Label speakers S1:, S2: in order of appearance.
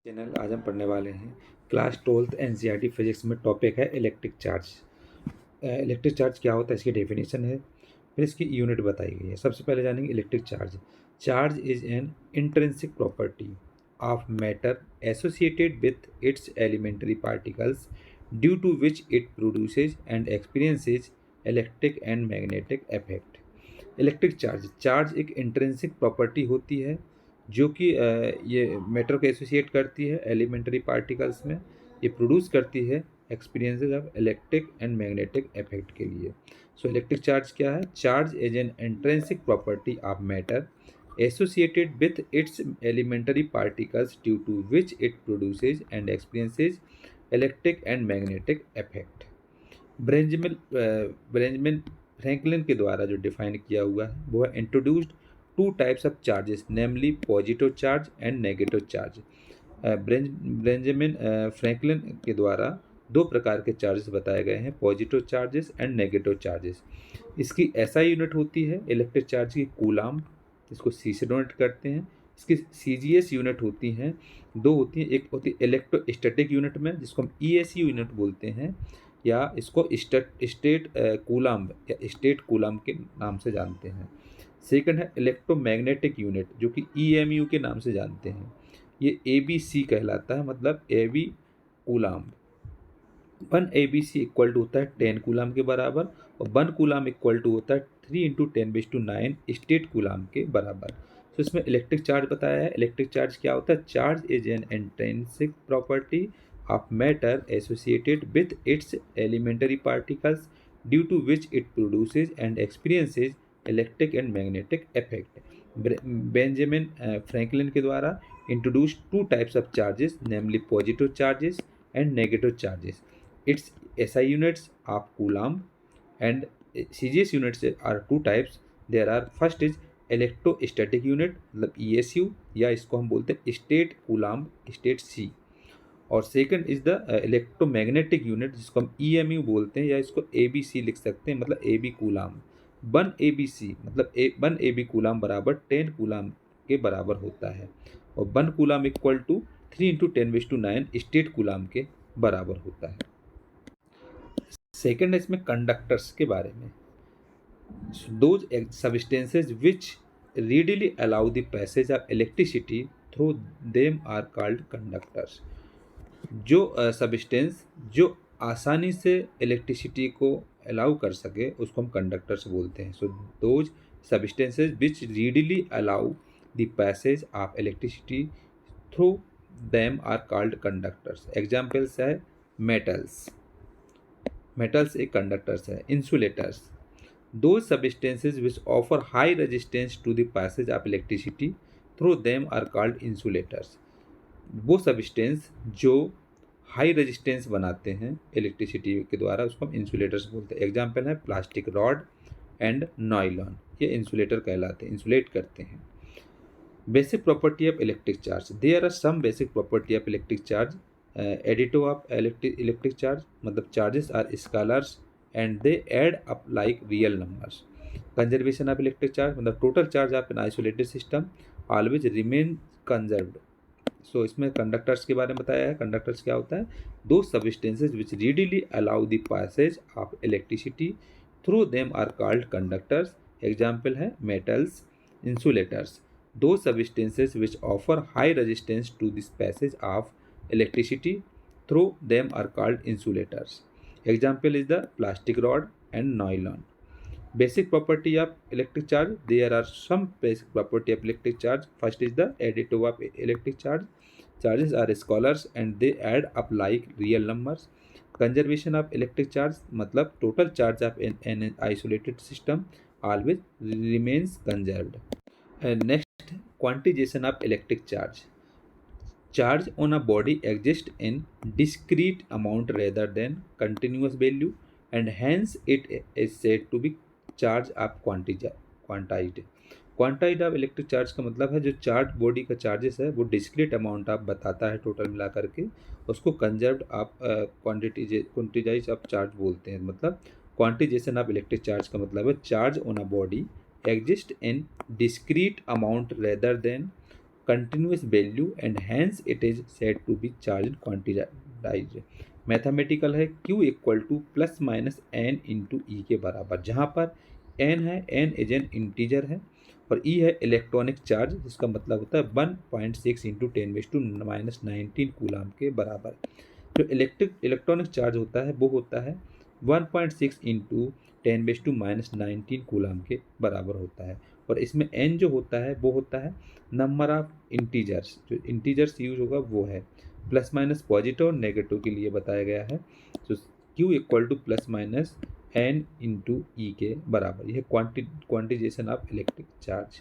S1: Channel आज हम पढ़ने वाले हैं क्लास 12th एनसीईआरटी फिजिक्स में टॉपिक है इलेक्ट्रिक चार्ज। इलेक्ट्रिक चार्ज क्या होता है, इसकी डेफिनेशन है, फिर इसकी यूनिट बताई गई है। सबसे पहले जानेंगे electric charge. Charge is an intrinsic property of matter associated with its elementary particles due to which it produces and experiences electric and magnetic effect. Electric charge charge एक इंट्रिंसिक प्रॉपर्टी होती है जो कि ये मैटर को associate करती है elementary particles में, ये प्रोड्यूस करती है experiences of electric and magnetic effect के लिए। सो इलेक्ट्रिक चार्ज क्या है? Charge is an intrinsic property of matter associated with its elementary particles due to which it produces and experiences electric and magnetic effect. Benjamin Franklin के द्वारा जो define किया हुआ है वो है introduced two types of charges namely positive charge and negative charge. Benjamin Franklin के द्वारा दो प्रकार के चार्जेस बताए गए हैं, positive charges and negative charges. इसकी एसआई यूनिट होती है इलेक्ट्रिक चार्ज की कूलाम, इसको सी से डोनेट करते हैं। इसकी सीजीएस यूनिट होती हैं, दो होती हैं, एक होती है इलेक्ट्रोस्टैटिक यूनिट में जिसको हम ईएसई यूनिट बोलते हैं, या इसको स्टेट कूलाम्ब या स्टेट कूलाम्ब के नाम से जानते हैं। सेकंड है इलेक्ट्रोमैग्नेटिक यूनिट जो कि ईएमयू के नाम से जानते हैं, ये एबीसी कहलाता है, मतलब ab coulomb. 1 ABC equal to होता है 10 कूलाम के बराबर, और 1 कूलाम इक्वल टू होता है 3 × 10⁻⁹ स्टेट कूलाम के बराबर। तो इसमें इलेक्ट्रिक चार्ज बताया है। इलेक्ट्रिक चार्ज क्या होता है? Charge is an intrinsic property of matter associated with its elementary particles due to which it produces and experiences electric and magnetic effect. Benjamin Franklin के द्वारा introduce two types of charges namely positive charges and negative charges. Its SI units of Coulomb and CGS units are two types. There are first is electrostatic unit मतलब ESU, या इसको हम बोलते हैं state coulomb state C, और second is the electromagnetic unit जिसको हम EMU बोलते हैं, या इसको ABC लिख सकते हैं, मतलब AB कूलाम्ब। 1 ABC मतलब 1 AB कूलाम्ब बराबर 10 कूलाम्ब के बराबर होता है, और 1 coulomb equal to 3 × 10⁻⁹ statcoulomb के बराबर होता है। सेकेंड है इसमें कंडक्टर्स के बारे में। Those substances which readily allow the passage of electricity through them are called conductors. जो सबस्टेंस जो आसानी से इलेक्ट्रिसिटी को अलाउ कर सके उसको हम कंडक्टर्स बोलते हैं। So those substances which readily allow the passage of electricity through them are called conductors. Examples है मेटल्स, मेटल्स एक कंडक्टर्स है। Insulators, those substances which offer high resistance to the passage of electricity through them are called insulators. वो substance जो high resistance बनाते हैं electricity के द्वारा उसको हम इंसुलेटर्स बोलते हैं। एग्जाम्पल है प्लास्टिक रॉड एंड नायलॉन, ये इंसुलेटर कहलाते हैं, इंसुलेट करते हैं। Basic property of electric charge, there are some basic property of electric charge. Additive of electric charge मतलब charges are scalars and they add up like real numbers. Conservation of electric charge मतलब total charge of an isolated system always remain conserved. So इसमें conductors के बारे में बताया है। Conductors क्या होता है? Those substances which readily allow the passage of electricity through them are called conductors. Example है metals, insulators, those substances which offer high resistance to this passage of electricity through them are called insulators. Example is the plastic rod and nylon. Basic property of electric charge, there are some basic property of electric charge. First is the additive of electric charge, charges are scalars and they add up like real numbers. Conservation of electric charge मतलब total charge of an isolated system always remains conserved. And next, quantization of electric charge. Charge on a body exists in discrete amount rather than continuous value and hence it is said to be charge of quantized. Quantize of electric charge का मतलब है जो charge body का charges है वो discrete amount आप बताता है टोटल मिला करके, उसको कंजर्व्ड आप क्वांटिटाइज ऑफ चार्ज बोलते हैं। मतलब क्वांटिजेशन ऑफ इलेक्ट्रिक चार्ज का मतलब है charge on a body exist in discrete amount rather than continuous value and hence it is said to be charged quantized. Mathematical है, Q equal to plus minus n into e के बराबर, जहाँ पर N है, N as an integer है, और ई है electronic charge, जिसका मतलब होता है 1.6 इंटू 10⁻⁻19 कूलाम के बराबर। जो इलेक्ट्रॉनिक चार्ज होता है वो होता है 1.6 इंटू 10⁻⁻19 कूलाम के बराबर होता है, और इसमें n जो होता है वो होता है नंबर ऑफ इंटीजर्स, जो इंटीजर्स यूज होगा वो है प्लस माइनस पॉजिटिव और नेगेटिव के लिए बताया गया है। तो Q equal to plus minus n into e के बराबर, यह क्वांटिजेशन ऑफ इलेक्ट्रिक चार्ज